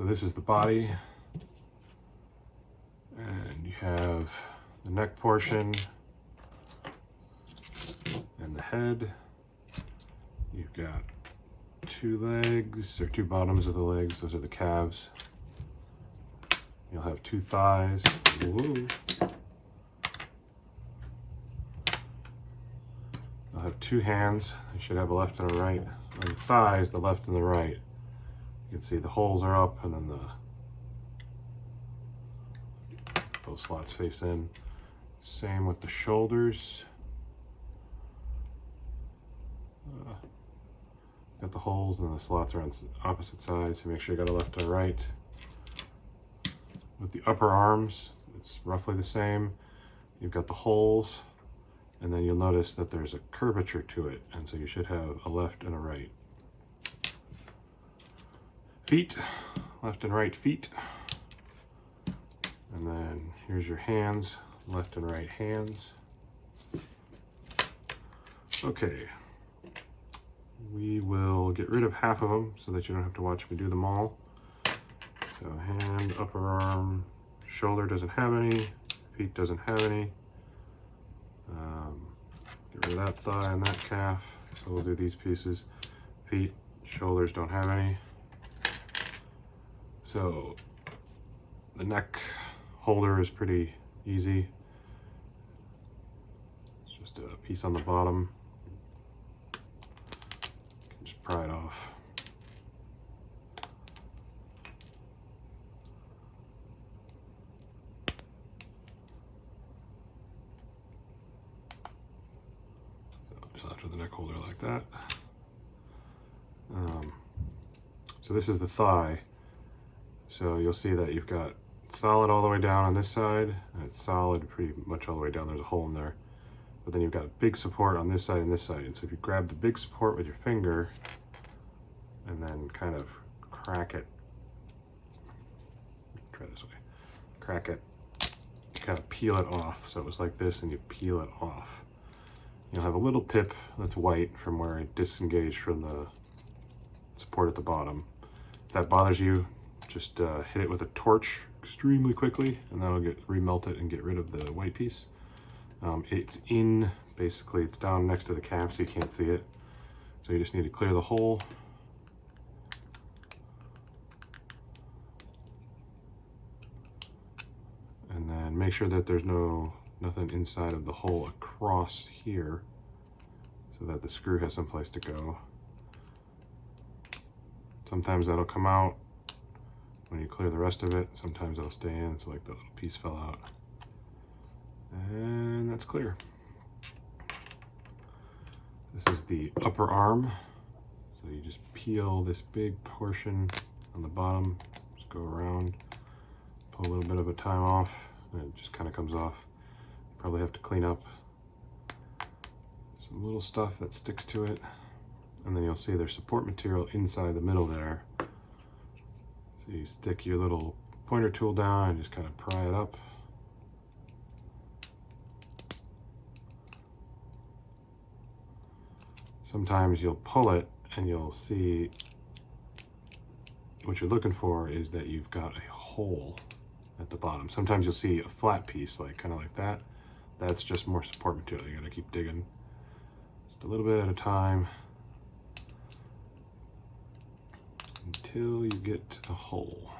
So this is the body, and you have the neck portion and the head. You've got two legs, or two bottoms of the legs, those are the calves. You'll have two thighs. Whoa. You'll have two hands. You should have a left and a right. On the thighs, the left and the right. You can see the holes are up, and then those slots face in. Same with the shoulders. Got the holes, and the slots are on opposite sides, so make sure you got a left and a right. With the upper arms, it's roughly the same. You've got the holes, and then you'll notice that there's a curvature to it, and so you should have a left and a right. Feet, left and right feet. And then here's your hands, left and right hands. Okay, we will get rid of half of them so that you don't have to watch me do them all. So hand, upper arm, shoulder doesn't have any, feet doesn't have any. Get rid of that thigh and that calf. So we'll do these pieces. Feet, shoulders don't have any. So the neck holder is pretty easy. It's just a piece on the bottom. You can just pry it off. Left with the neck holder like that. So this is the thigh. So you'll see that you've got solid all the way down on this side, and it's solid pretty much all the way down. There's a hole in there. But then you've got big support on this side and this side. And so if you grab the big support with your finger and then kind of crack it, try this way, crack it, you kind of peel it off. So it was like this, and you peel it off. You'll have a little tip that's white from where it disengaged from the support at the bottom. If that bothers you, just hit it with a torch extremely quickly, and that'll remelt it and get rid of the white piece. Basically it's down next to the calf, so you can't see it. So you just need to clear the hole. And then make sure that there's nothing inside of the hole across here, so that the screw has some place to go. Sometimes that'll come out when you clear the rest of it. Sometimes it'll stay in, so like the little piece fell out. And that's clear. This is the upper arm. So you just peel this big portion on the bottom, just go around, pull a little bit of a time off, and it just kind of comes off. Probably have to clean up some little stuff that sticks to it. And then you'll see there's support material inside the middle there. So you stick your little pointer tool down and just kind of pry it up. Sometimes you'll pull it and you'll see what you're looking for is that you've got a hole at the bottom. Sometimes you'll see a flat piece, like kind of like that. That's just more support material. You gotta keep digging just a little bit at a time until you get to the hole.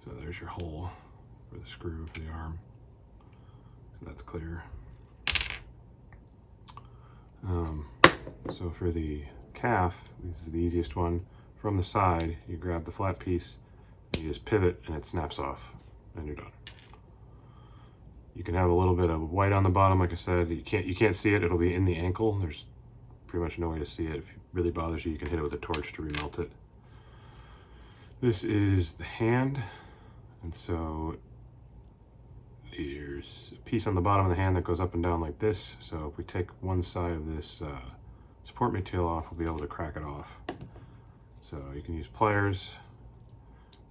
So there's your hole for the screw for the arm. So that's clear. So for the calf, this is the easiest one. From the side, you grab the flat piece, and you just pivot, and it snaps off, and you're done. You can have a little bit of white on the bottom, like I said. You can't see it. It'll be in the ankle. There's pretty much no way to see it. If it really bothers you, you can hit it with a torch to remelt it. This is the hand, and so there's a piece on the bottom of the hand that goes up and down like this. So if we take one side of this support material off, we'll be able to crack it off. So you can use pliers.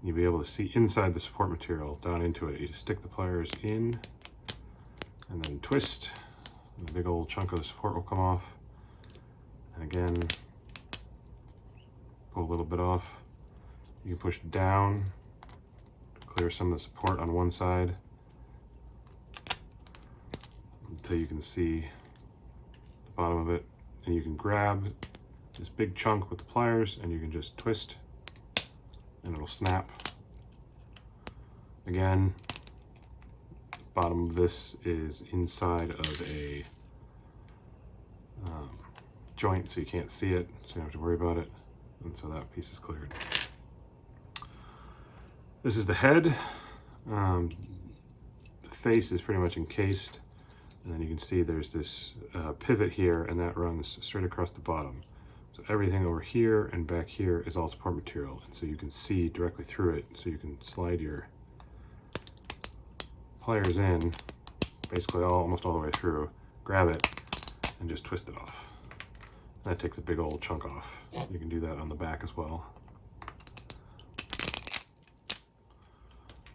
You'll be able to see inside the support material down into it. You just stick the pliers in and then twist, and a big old chunk of the support will come off. And again, pull a little bit off. You can push down to clear some of the support on one side until you can see the bottom of it. And you can grab this big chunk with the pliers and you can just twist and it'll snap. Again, the bottom of this is inside of a joint, so you can't see it, so you don't have to worry about it. And so that piece is cleared. This is the head. The face is pretty much encased. And then you can see there's this pivot here, and that runs straight across the bottom. So everything over here and back here is all support material. And so you can see directly through it. So you can slide your pliers in, basically almost all the way through, grab it, and just twist it off. That takes a big old chunk off. You can do that on the back as well.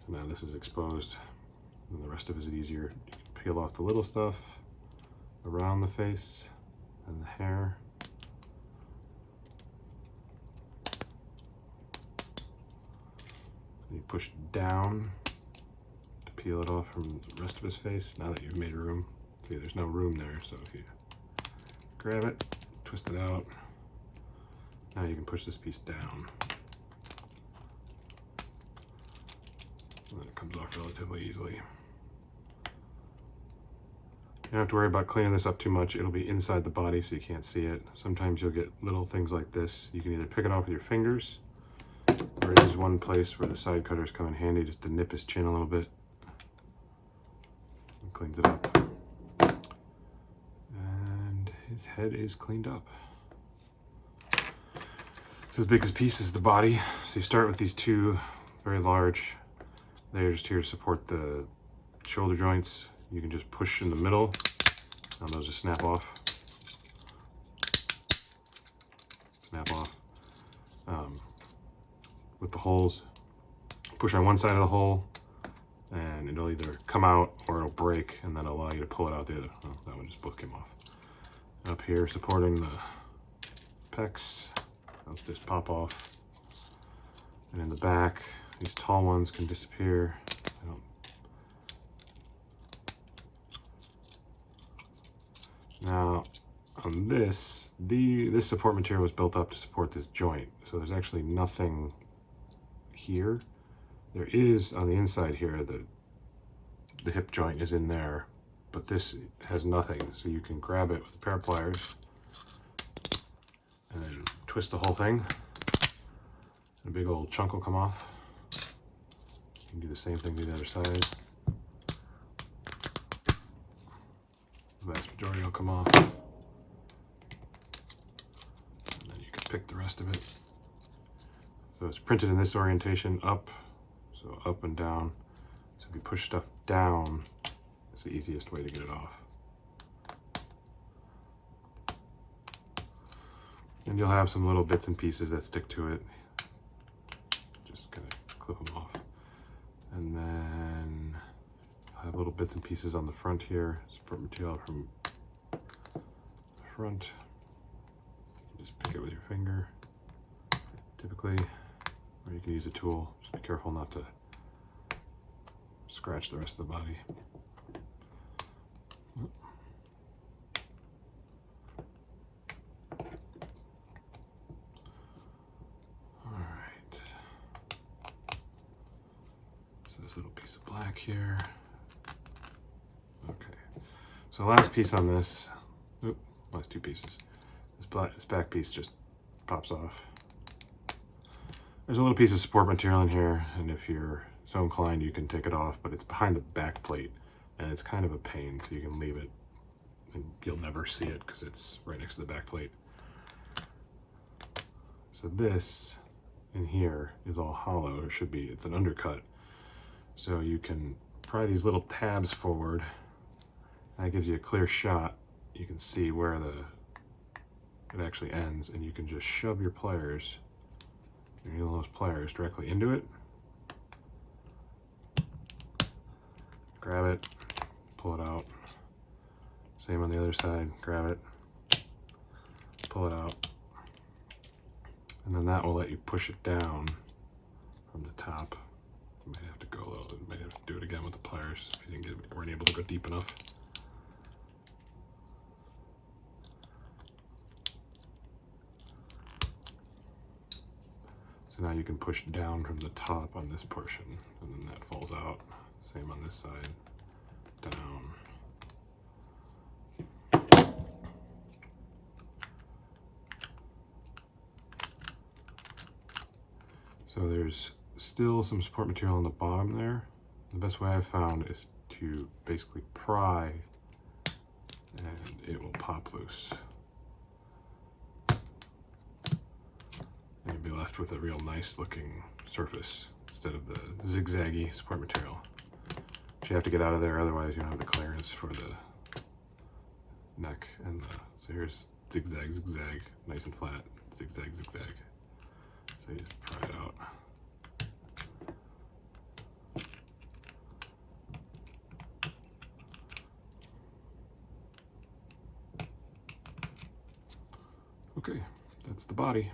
So now this is exposed, and the rest of it is easier. You can peel off the little stuff around the face and the hair. You push down to peel it off from the rest of his face. Now that you've made room, see, there's no room there, so if you grab it, twist it out, now you can push this piece down. And then it comes off relatively easily. You don't have to worry about cleaning this up too much. It'll be inside the body so you can't see it. Sometimes you'll get little things like this. You can either pick it off with your fingers, there is one place where the side cutters come in handy just to nip his chin a little bit. And cleans it up. And his head is cleaned up. So the biggest piece is the body. So you start with these two very large layers just here to support the shoulder joints. You can just push in the middle and those just snap off. Snap off. With the holes, push on one side of the hole and it'll either come out or it'll break and then allow you to pull it out the other. Oh, that one just both came off. Up here supporting the pecs, those just pop off. And in the back, these tall ones can disappear. Now on this, this support material was built up to support this joint. So there's actually nothing here. There is on the inside here, the hip joint is in there, but this has nothing. So you can grab it with a pair of pliers and then twist the whole thing. And a big old chunk will come off. You can do the same thing to the other side. The vast majority will come off. And then you can pick the rest of it. So it's printed in this orientation, up, so up and down. So if you push stuff down, it's the easiest way to get it off. And you'll have some little bits and pieces that stick to it. Just kind of clip them off. And then I have little bits and pieces on the front here, support material from the front. You just pick it with your finger, typically, or you can use a tool. Just be careful not to scratch the rest of the body. All right. So this little piece of black here. Okay. So the last piece on this, last two pieces. This back piece just pops off. There's a little piece of support material in here, and if you're so inclined, you can take it off, but it's behind the back plate, and it's kind of a pain, so you can leave it, and you'll never see it because it's right next to the back plate. So this in here is all hollow. It should be, it's an undercut. So you can pry these little tabs forward. That gives you a clear shot. You can see where it actually ends, and you can just shove your pliers, those pliers, directly into it. Grab it, pull it out. Same on the other side, grab it, pull it out. And then that will let you push it down from the top. You might have to go a little bit, might have to do it again with the pliers if you weren't able to go deep enough. So now you can push down from the top on this portion, and then that falls out. Same on this side, down. So there's still some support material on the bottom there. The best way I've found is to basically pry, and it will pop loose. And you'll be left with a real nice looking surface instead of the zigzaggy support material. But you have to get out of there, otherwise you don't have the clearance for the neck. And so here's zigzag, zigzag, nice and flat, zigzag, zigzag. So you just pry it out. Okay, that's the body.